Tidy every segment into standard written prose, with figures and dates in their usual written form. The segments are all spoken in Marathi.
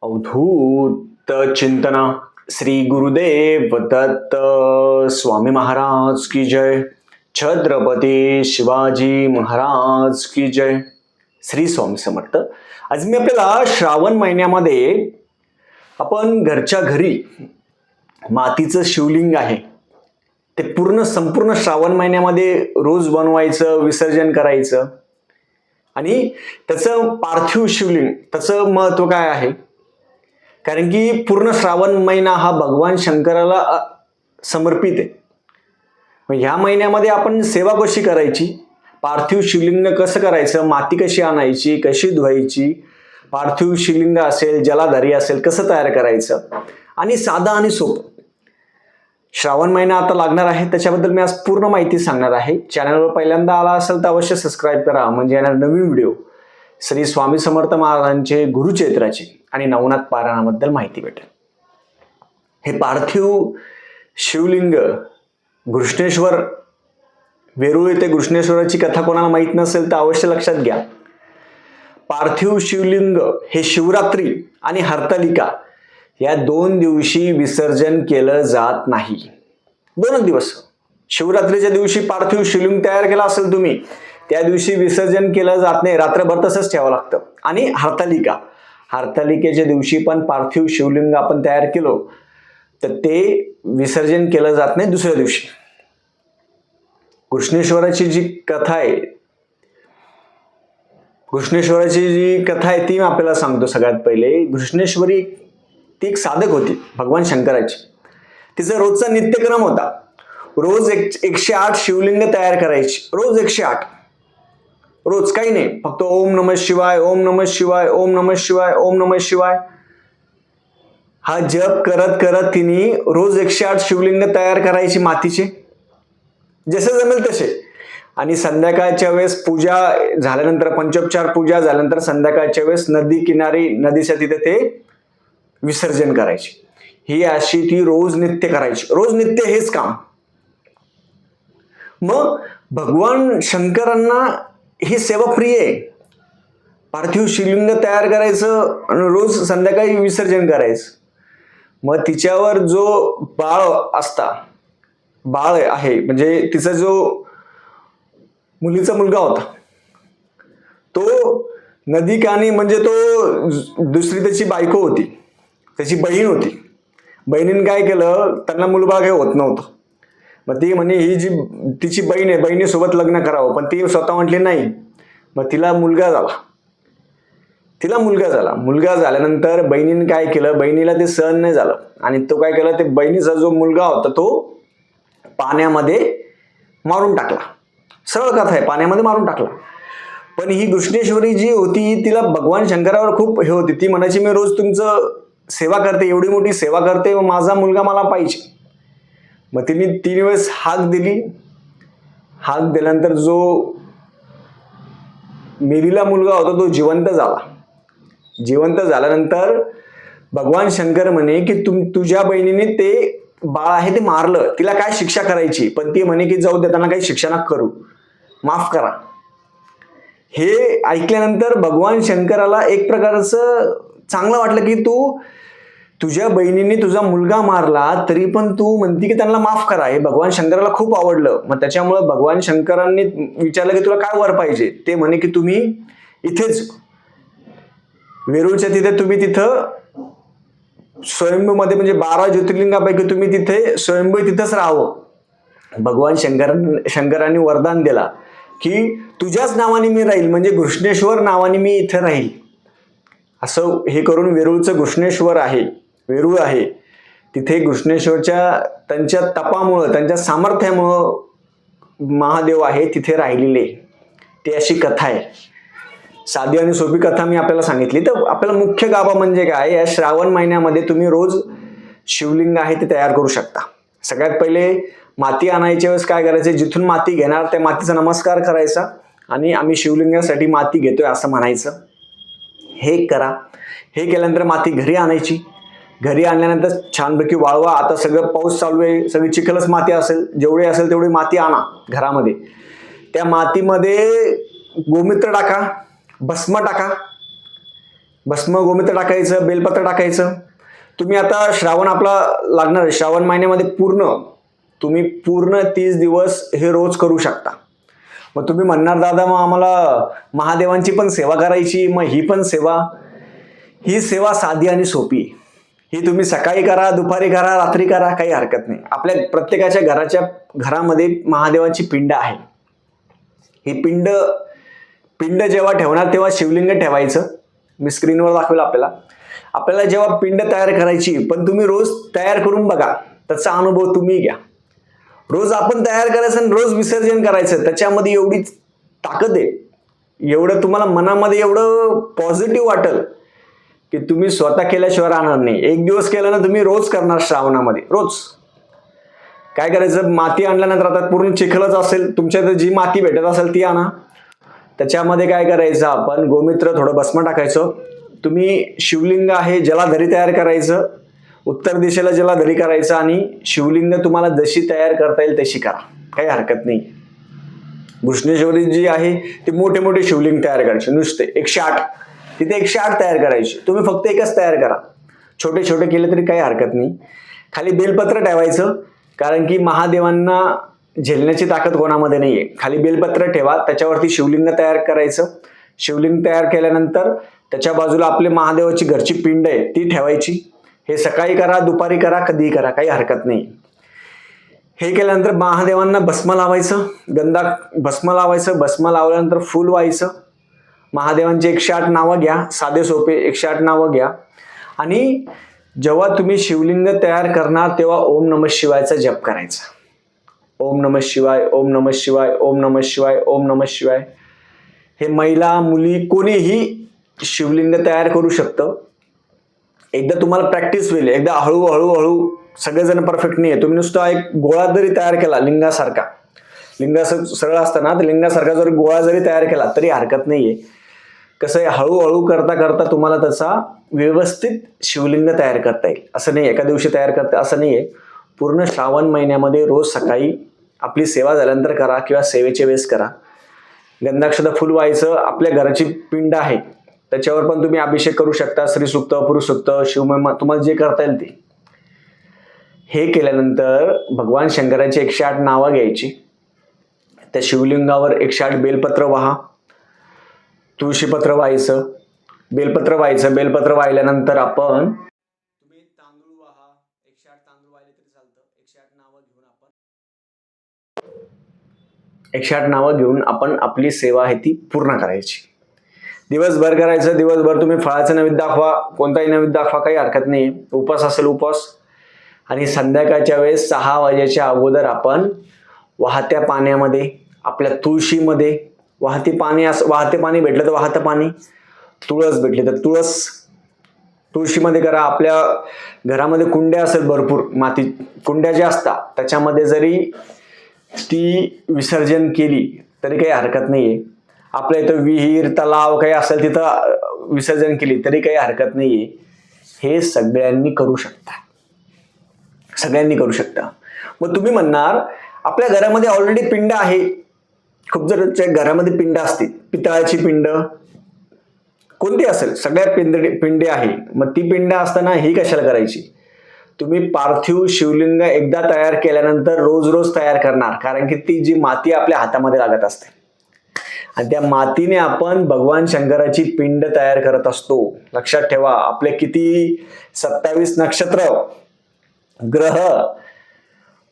अवधूत चिंतना श्री गुरुदेव दत्त स्वामी महाराज की जय. छत्रपती शिवाजी महाराज की जय. श्री स्वामी समर्थ. आज मी आपल्याला श्रावण महिन्यामध्ये आपण घरच्या घरी मातीचं शिवलिंग आहे ते संपूर्ण श्रावण महिन्यामध्ये रोज बनवायचं, विसर्जन करायचं आणि त्याचं पार्थिव शिवलिंग त्याचं महत्व काय आहे. कारण की पूर्ण श्रावण महिना हा भगवान शंकराला समर्पित आहे. मग ह्या महिन्यामध्ये आपण सेवा कशी करायची, पार्थिव शिवलिंग कसं करायचं, माती कशी आणायची, कशी धुवायची, पार्थिव शिवलिंग असेल, जलाधारी असेल कसं तयार करायचं आणि साधा आणि सोपं. श्रावण महिना आता लागणार आहे, त्याच्याबद्दल मी आज पूर्ण माहिती सांगणार आहे. चॅनलवर पहिल्यांदा आला असेल तर अवश्य सबस्क्राईब करा, म्हणजे येणार नवीन व्हिडिओ श्री स्वामी समर्थ महाराजांचे गुरुचरित्राची आणि नवनाथ पारायणाबद्दल माहिती भेटेल. हे पार्थिव शिवलिंग घृष्णेश्वर वेरूळ येथे घृष्णेश्वराची कथा कोणाला माहित नसेल तर अवश्य लक्षात घ्या. पार्थिव शिवलिंग हे शिवरात्री आणि हरतालिका या 2 दिवशी विसर्जन केलं जात नाही. 2 दिवस. शिवरात्रीच्या दिवशी पार्थिव शिवलिंग तयार केला असेल तुम्ही, त्या दिवशी विसर्जन केलं जात नाही, रात्रभर तसंच ठेवावं लागतं. आणि हरतालिकेच्या दिवशी पण पार्थिव शिवलिंग आपण तयार केलो तर ते विसर्जन केलं जात नाही दुसऱ्या दिवशी. घृष्णेश्वराची जी कथा आहे ती मी आपल्याला सांगतो. सगळ्यात पहिले घृष्णेश्वरी ती एक साधक होती भगवान शंकराची. तिचा रोजचा नित्यक्रम होता. रोज 108 शिवलिंग तयार करायची. रोज 108. रोज काही नाही, फक्त ओम नमः शिवाय, ओम नमः शिवाय, ओम नमः शिवाय, ओम नमः शिवाय हा जप करत करत तिने रोज 108 शिवलिंग तयार करायची मातीचे, जसे जमेल तसे. आणि संध्याकाळच्या वेळेस पूजा झाल्यानंतर, पंचोपचार पूजा झाल्यानंतर संध्याकाळच्या वेळेस नदी किनारी, नदीच्या तिथे ते विसर्जन करायची. ही अशी ती रोज नित्य करायची. रोज नित्य हेच काम. मग भगवान शंकरांना ही सेवा प्रिय आहे. पार्थिव शिवलिंग तयार करायचं आणि रोज संध्याकाळी विसर्जन करायचं. मग तिच्यावर जो बाळ आहे, म्हणजे तिचा जो मुलीचा मुलगा होता, तो नदी कानी, म्हणजे तो दुसरी त्याची बायको होती, त्याची बहीण होती. बहिणीने काय केलं, त्यांना मुलबाळ काही होत नव्हतं. मग ती म्हणे ही जी तिची बहीण आहे, बहिणीसोबत लग्न करावं, पण ती स्वतः म्हटली नाही. मग तिला मुलगा झाला. मुलगा झाल्यानंतर बहिणीने काय केलं, बहिणीला ते सहन नाही झालं आणि तो काय केलं, ते बहिणीचा जो मुलगा होता तो पाण्यामध्ये मारून टाकला. सरळ कथा आहे, पाण्यामध्ये मारून टाकला. पण ही घृष्णेश्वरी जी होती तिला भगवान शंकरावर खूप हे होती. ती म्हणायची मी रोज तुमचं सेवा करते, एवढी मोठी सेवा करते, माझा मुलगा मला पाहिजे. मग तिने 3 वेळेस हाक दिली. हाक दिल्यानंतर जो मेलेला मुलगा होता तो जिवंत झाला. जिवंत झाल्यानंतर भगवान शंकर म्हणे की तुझ्या बहिणीने ते बाळ आहे ते मारलं, तिला काय शिक्षा करायची, पण ती म्हणे की जाऊ दे, त्यांना काही शिक्षा नका करू, माफ करा. हे ऐकल्यानंतर भगवान शंकराला एक प्रकारचं चांगलं वाटलं की तुझ्या बहिणीने तुझा मुलगा मारला तरी पण तू म्हणती की त्यांना माफ करा. हे भगवान शंकराला खूप आवडलं. मग त्याच्यामुळे भगवान शंकरांनी विचारलं की तुला काय वर पाहिजे. ते म्हणे की तुम्ही इथेच वेरूळच्या तिथे, तुम्ही तिथं स्वयंभू मध्ये, म्हणजे 12 ज्योतिर्लिंगापैकी तुम्ही तिथे स्वयंभू तिथंच राहावं. भगवान शंकरांनी वरदान दिला की तुझ्याच नावाने मी राहील, म्हणजे घृष्णेश्वर नावाने मी इथे राहील. असं हे करून वेरूळचं घृष्णेश्वर आहे, वेरूळ आहे तिथे घृष्णेश्वरच्या त्यांच्या तपामुळं, त्यांच्या सामर्थ्यामुळं महादेव आहे तिथे राहिलेले. ती अशी कथा आहे. साधी आणि सोपी कथा मी आपल्याला सांगितली. तर आपल्याला मुख्य गाभा म्हणजे काय, या श्रावण महिन्यामध्ये तुम्ही रोज शिवलिंग आहे ते तयार करू शकता. सगळ्यात पहिले माती आणायच्या वेळेस काय करायचं, जिथून माती घेणार त्या मातीचा नमस्कार करायचा आणि आम्ही शिवलिंगासाठी माती घेतोय असं म्हणायचं. हे करा. हे केल्यानंतर माती घरी आणायची. घरी आणल्यानंतर छानपैकी वाळवा. आता सगळं पाऊस चालू आहे, सगळी चिखलच माती असेल, जेवढी असेल तेवढी माती आणा घरामध्ये. त्या मातीमध्ये गोमूत्र टाका, भस्म टाका, भस्म गोमित्र टाकायचं, बेलपत्र टाकायचं. तुम्ही आता श्रावण आपला लागणार आहे, श्रावण महिन्यामध्ये तुम्ही पूर्ण 30 दिवस हे रोज करू शकता. मग तुम्ही म्हणणार दादा मग आम्हाला महादेवांची पण सेवा करायची, मग ही सेवा साधी आणि सोपी आहे. ही तुम्ही सकाळी करा, दुपारी करा, रात्री करा, काही हरकत नाही. आपल्या प्रत्येकाच्या घरामध्ये महादेवाची पिंड आहे. ही पिंड जेव्हा ठेवणार तेव्हा शिवलिंग ठेवायचं. मी स्क्रीनवर दाखवेल आपल्याला जेव्हा पिंड तयार करायची, पण तुम्ही रोज तयार करून बघा, त्याचा अनुभव तुम्ही घ्या. रोज आपण तयार करायचं आणि रोज विसर्जन करायचं, त्याच्यामध्ये एवढी ताकद आहे, एवढं तुम्हाला मनामध्ये एवढं पॉझिटिव्ह वाटेल की तुम्ही स्वतः केल्याशिवाय राहणार नाही. एक दिवस केलं ना, तुम्ही रोज करणार श्रावणामध्ये. रोज काय करायचं, माती आणल्यानंतर आता पूर्ण चिखलच असेल, तुमच्या इथे जी माती भेटत असेल ती आणा. त्याच्यामध्ये काय करायचं, आपण गोमित्र, थोडं भस्म टाकायचं. तुम्ही शिवलिंग आहे जलाधरी तयार करायचं, उत्तर दिशेला जलाधरी करायचं, आणि शिवलिंग तुम्हाला जशी तयार करता येईल तशी करा, काही हरकत नाही. भुसनेश्वरी जी आहे ती मोठे मोठे शिवलिंग तयार करायचे, नुसते 108, तिथे 108 तयार करायचे. तुम्ही फक्त एकच तयार करा, छोटे छोटे केले तरी काही हरकत नाही. खाली बेलपत्र ठेवायचं, कारण की महादेवांना झेलण्याची ताकद कोणामध्ये नाहीये. खाली बेलपत्र ठेवा, त्याच्यावरती शिवलिंग तयार करायचं. शिवलिंग तयार केल्यानंतर त्याच्या बाजूला आपले महादेवाची घरची पिंड आहे ती ठेवायची. हे सकाळी करा, दुपारी करा, कधीही करा, काही हरकत नाही. हे केल्यानंतर महादेवांना भस्म लावायचं, भस्म लावायचं. भस्म लावल्यानंतर फुल व्हायचं. महादेवांची 108 नावं घ्या, साधे सोपे 108 नावं घ्या. आणि जेव्हा तुम्ही शिवलिंग तयार करणार तेव्हा ओम नमः शिवायचा जप करायचा. ओम नमः शिवाय, ओम नमः शिवाय, ओम नमः शिवाय, ओम नमः शिवाय. हे महिला, मुली, कोणीही शिवलिंग तयार करू शकतं. एकदा तुम्हाला प्रॅक्टिस होईल, एकदा हळूहळू सगळेजण परफेक्ट नाही आहे. तुम्ही नुसता एक गोळा जरी तयार केला लिंगासारखा, लिंग असं सरळ असतं ना, तर लिंगासारखा जरी गोळा जरी तयार केला तरी हरकत नाहीये. कसं आहे, हळूहळू करता करता तुम्हाला त्याचा व्यवस्थित शिवलिंग तयार करता येईल. असं नाही एका दिवशी तयार करता, असं नाहीये. पूर्ण श्रावण महिन्यामध्ये रोज सकाळी आपली सेवा झाल्यानंतर करा किंवा सेवेच्या वेळेस करा. गंधाक्षता फुल व्हायचं. आपल्या घराची पिंड आहे त्याच्यावर पण तुम्ही अभिषेक करू शकता. श्रीसुक्त, पुरुषसुक्त, शिवमहिमा, तुम्हाला जे करता येईल ते. हे केल्यानंतर भगवान शंकराची 108 नावं घ्यायची. त्या शिवलिंगावर 108 बेलपत्र वाहा, तुळशीपत्र व्हायचं, बेलपत्र व्हायचं. बेलपत्र वाहिल्यानंतर आपण तुम्ही तांदूळ वाहा, 108 तांदूळ वाहिले तरी चालतं. 108 नावं घेऊन आपण आपली सेवा आहे ती पूर्ण करायची. दिवसभर करायचं. दिवसभर तुम्ही फळाचं नैवेद्य दाखवा, कोणताही नैवेद्य दाखवा, काही हरकत नाही. उपवास असेल उपवास. आणि संध्याकाळच्या वेळेस 6 वाजेच्या अगोदर आपण वाहत्या पाण्यामध्ये, आपल्या तुळशीमध्ये, वाहते पाणी भेटलं तर वाहतं पाणी, तुळस भेटली तर तुळस, तुळशीमध्ये करा. आपल्या घरामध्ये कुंड्या असेल भरपूर, माती कुंड्या ज्या असतात त्याच्यामध्ये जरी ती विसर्जन केली तरी काही हरकत नाहीये. आपल्या इथं विहीर, तलाव काही असेल तिथं विसर्जन केली तरी काही हरकत नाहीये. हे सगळ्यांनी करू शकता, सगळ्यांनी करू शकता. मग तुम्ही म्हणणार आपल्या घरामध्ये ऑलरेडी पिंड आहे. खूप जणांच्या घरामध्ये पिंड असते, पितळाची पिंड कोणती असेल, सगळ्या पिंडे आहे. मग ती पिंड असताना ही कशाला करायची? तुम्ही पार्थिव शिवलिंग एकदा तयार केल्यानंतर रोज रोज तयार करणार, कारण की ती जी माती आपल्या हातामध्ये लागत असते आणि त्या मातीने आपण भगवान शंकराची पिंड तयार करत असतो. लक्षात ठेवा, आपले किती 27 नक्षत्र, ग्रह,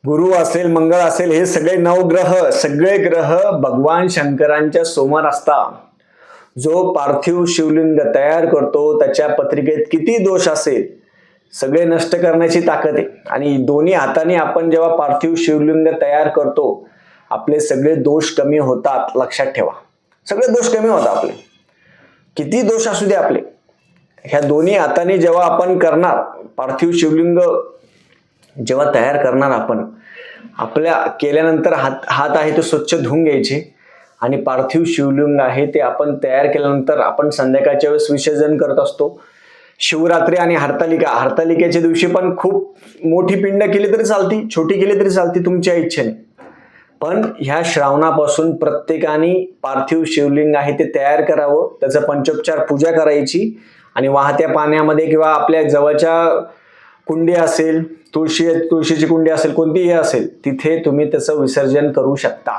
गुरु असेल, मंगळ असेल, हे सगळे 9 ग्रह, सगळे ग्रह भगवान शंकरांच्या समोर असतात. जो पार्थिव शिवलिंग तयार करतो त्याच्या पत्रिकेत किती दोष असेल सगळे नष्ट करण्याची ताकद आहे. आणि दोन्ही हाताने आपण जेव्हा पार्थिव शिवलिंग तयार करतो आपले सगळे दोष कमी होतात. लक्षात ठेवा, सगळे दोष कमी होतात आपले, किती दोष असू दे आपले. ह्या दोन्ही हाताने जेव्हा आपण करणार, पार्थिव शिवलिंग जेव्हा तयार करणार आपण, आपल्या केल्यानंतर हात आहे तो स्वच्छ धुवून घ्यायचे. आणि पार्थिव शिवलिंग आहे ते आपण तयार केल्यानंतर आपण संध्याकाळच्या वेळेस विसर्जन करत असतो. शिवरात्री आणि हरतालिकेच्या दिवशी पण खूप मोठी पिंड केली तरी चालती, छोटी केली तरी चालती, तुमच्या इच्छेने. पण ह्या श्रावणापासून प्रत्येकाने पार्थिव शिवलिंग आहे ते तयार करावं, त्याचं पंचोपचार पूजा करायची आणि वाहत्या पाण्यामध्ये किंवा आपल्या जवळच्या कुंडी असेल, तुळशीची कुंडी असेल, कोणतीही असेल, तिथे तुम्ही त्याचं विसर्जन करू शकता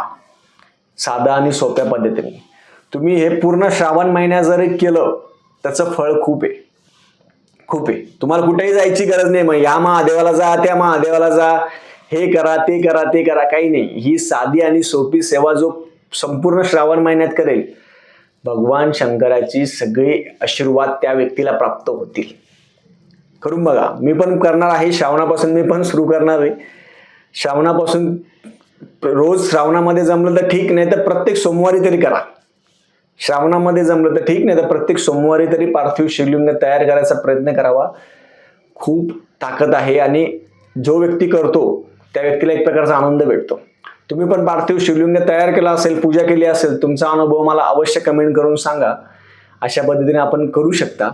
साधा आणि सोप्या पद्धतीने. तुम्ही हे पूर्ण श्रावण महिन्यात जर केलं त्याचं फळ खूप आहे, खूप आहे. तुम्हाला कुठेही जायची गरज नाही. मग या महादेवाला जा, त्या महादेवाला जा, हे करा, ते करा, ते करा, काही नाही. ही साधी आणि सोपी सेवा जो संपूर्ण श्रावण महिन्यात करेल, भगवान शंकराची सगळी आशीर्वाद त्या व्यक्तीला प्राप्त होतील. करून बघा. मी पण करणार आहे. श्रावणापासून मी पण सुरू करणार आहे. श्रावणापासून रोज श्रावणामध्ये जमलं तर ठीक, नाही तर प्रत्येक सोमवारी तरी करा. श्रावणामध्ये जमलं तर ठीक, नाही तर प्रत्येक सोमवारी तरी पार्थिव शिवलिंग तयार करायचा प्रयत्न करावा. खूप ताकद आहे आणि जो व्यक्ती करतो त्या व्यक्तीला एक प्रकारचा आनंद भेटतो. तुम्ही पण पार्थिव शिवलिंग तयार केला असेल, पूजा केली असेल, तुमचा अनुभव मला अवश्य कमेंट करून सांगा. अशा पद्धतीने आपण करू शकता.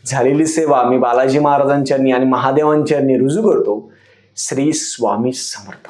झालेली सेवा मी बालाजी महाराजांच्या आणि महादेवांच्या रुजू करतो. श्री स्वामी समर्थ.